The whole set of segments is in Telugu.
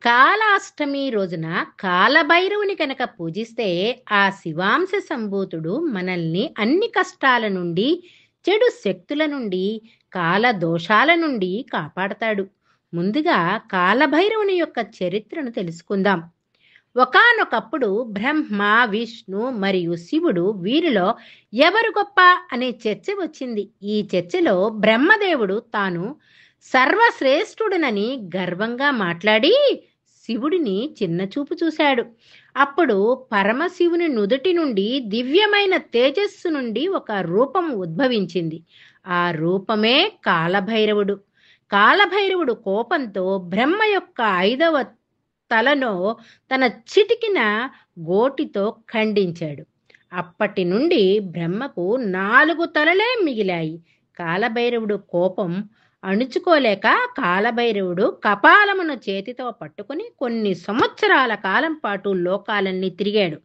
కాలాష్టమి రోజున కాలభైరవుని కనుక పూజిస్తే ఆ శివాంశ సంభూతుడు మనల్ని అన్ని కష్టాల నుండి, చెడు శక్తుల నుండి, కాల దోషాల నుండి కాపాడతాడు. ముందుగా కాలభైరవుని యొక్క చరిత్రను తెలుసుకుందాం. ఒకానొకప్పుడు బ్రహ్మ, విష్ణు మరియు శివుడు వీరిలో ఎవరు గొప్ప అనే చర్చ వచ్చింది. ఈ చర్చలో బ్రహ్మదేవుడు తాను సర్వశ్రేష్ఠుడనని గర్వంగా మాట్లాడి శివుడిని చిన్నచూపు చూశాడు. అప్పుడు పరమశివుని నుదుటి నుండి దివ్యమైన తేజస్సు నుండి ఒక రూపం ఉద్భవించింది. ఆ రూపమే కాలభైరవుడు. కాలభైరవుడు కోపంతో బ్రహ్మ యొక్క 5వ తలను తన చిటికిన గోటితో ఖండించాడు. అప్పటి నుండి బ్రహ్మకు 4 తలలే మిగిలాయి. కాలభైరవుడు కోపం అణుచుకోలేక కాలభైరవుడు కపాలమును చేతితో పట్టుకుని కొన్ని సంవత్సరాల కాలం పాటు లోకాలన్నీ తిరిగాడు.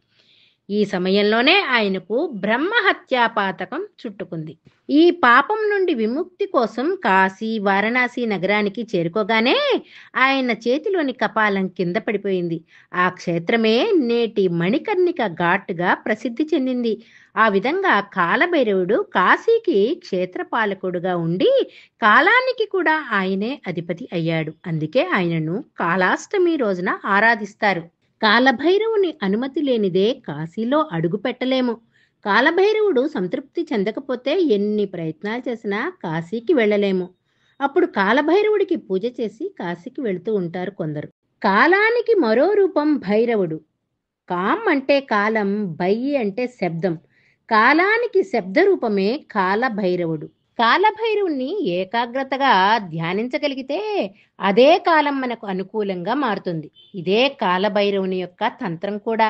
ఈ సమయంలోనే ఆయనకు బ్రహ్మహత్యా పాతకం చుట్టుకుంది. ఈ పాపం నుండి విముక్తి కోసం కాశీ, వారణాసి నగరానికి చేరుకోగానే ఆయన చేతిలోని కపాలం కింద పడిపోయింది. ఆ క్షేత్రమే నేటి మణికర్ణిక ఘాట్గా ప్రసిద్ధి చెందింది. ఆ విధంగా కాలభైరవుడు కాశీకి క్షేత్రపాలకుడుగా ఉండి కాలానికి కూడా ఆయనే అధిపతి అయ్యాడు. అందుకే ఆయనను కాలాష్టమి రోజున ఆరాధిస్తారు. కాలభైరవుని అనుమతి లేనిదే కాశీలో అడుగు పెట్టలేము. కాలభైరవుడు సంతృప్తి చెందకపోతే ఎన్ని ప్రయత్నాలు చేసినా కాశీకి వెళ్ళలేము. అప్పుడు కాలభైరవుడికి పూజ చేసి కాశీకి వెళుతూ ఉంటారు కొందరు. కాలానికి మరో రూపం భైరవుడు. కామ్ అంటే కాలం, బై అంటే శబ్దం. కాలానికి శబ్ద రూపమే కాలభైరవుడు. కాలభైరవుణ్ణి ఏకాగ్రతగా ధ్యానించగలిగితే అదే కాలం మనకు అనుకూలంగా మారుతుంది. ఇదే కాలభైరవుని యొక్క తంత్రం కూడా.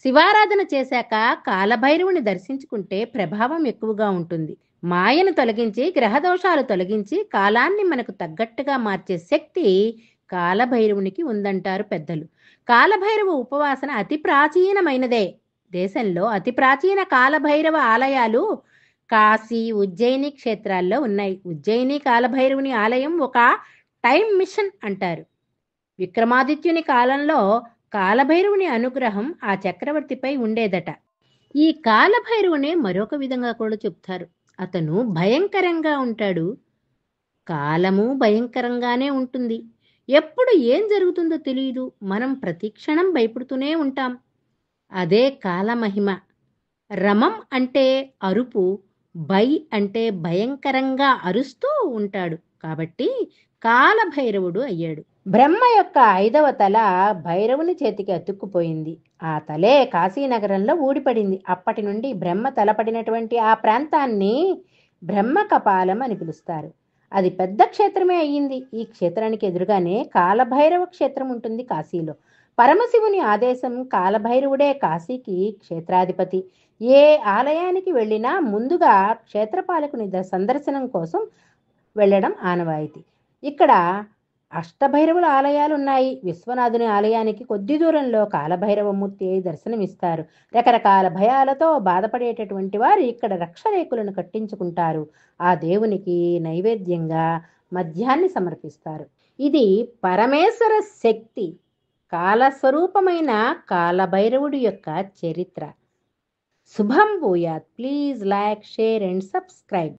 శివారాధన చేశాక కాలభైరవుని దర్శించుకుంటే ప్రభావం ఎక్కువగా ఉంటుంది. మాయను తొలగించి, గ్రహదోషాలు తొలగించి కాలాన్ని మనకు తగ్గట్టుగా మార్చే శక్తి కాలభైరవునికి ఉందంటారు పెద్దలు. కాలభైరవ ఉపవాసన అతి ప్రాచీనమైనదే. దేశంలో అతి ప్రాచీన కాలభైరవ ఆలయాలు కాశీ, ఉజ్జయిని క్షేత్రాల్లో ఉన్నాయి. ఉజ్జయిని కాలభైరవుని ఆలయం ఒక టైం మిషన్ అంటారు. విక్రమాదిత్యుని కాలంలో కాలభైరవుని అనుగ్రహం ఆ చక్రవర్తిపై ఉండేదట. ఈ కాలభైరవునే మరొక విధంగా కూడా చెప్తారు. అతను భయంకరంగా ఉంటాడు. కాలము భయంకరంగానే ఉంటుంది. ఎప్పుడు ఏం జరుగుతుందో తెలియదు. మనం ప్రతిక్షణం భయపడుతూనే ఉంటాం. అదే కాలమహిమ. రమం అంటే అరుపు, బై అంటే భయంకరంగా అరుస్తూ ఉంటాడు. కాబట్టి కాలభైరవుడు అయ్యాడు. బ్రహ్మ యొక్క 5వ తల భైరవుని చేతికి అతుక్కుపోయింది. ఆ తలే కాశీనగరంలో ఊడిపడింది. అప్పటి నుండి బ్రహ్మ తలపడినటువంటి ఆ ప్రాంతాన్ని బ్రహ్మ కపాలం అని పిలుస్తారు. అది పెద్ద క్షేత్రమే అయ్యింది. ఈ క్షేత్రానికి ఎదురుగానే కాలభైరవ క్షేత్రం ఉంటుంది కాశీలో. పరమశివుని ఆదేశం కాలభైరవుడే కాశీకి క్షేత్రాధిపతి. ఏ ఆలయానికి వెళ్ళినా ముందుగా క్షేత్రపాలకుని సందర్శనం కోసం వెళ్ళడం ఆనవాయితీ. ఇక్కడ అష్టభైరవుల ఆలయాలు ఉన్నాయి. విశ్వనాథుని ఆలయానికి కొద్ది దూరంలో కాలభైరవమూర్తి దర్శనమిస్తారు. రకరకాల భయాలతో బాధపడేటటువంటి వారు ఇక్కడ రక్షరేకులను కట్టించుకుంటారు. ఆ దేవునికి నైవేద్యంగా మద్యాన్ని సమర్పిస్తారు. ఇది పరమేశ్వర శక్తి, కాలస్వరూపమైన కాలభైరవుడి యొక్క చరిత్ర. శుభం భూయాత్. Please like, share and subscribe.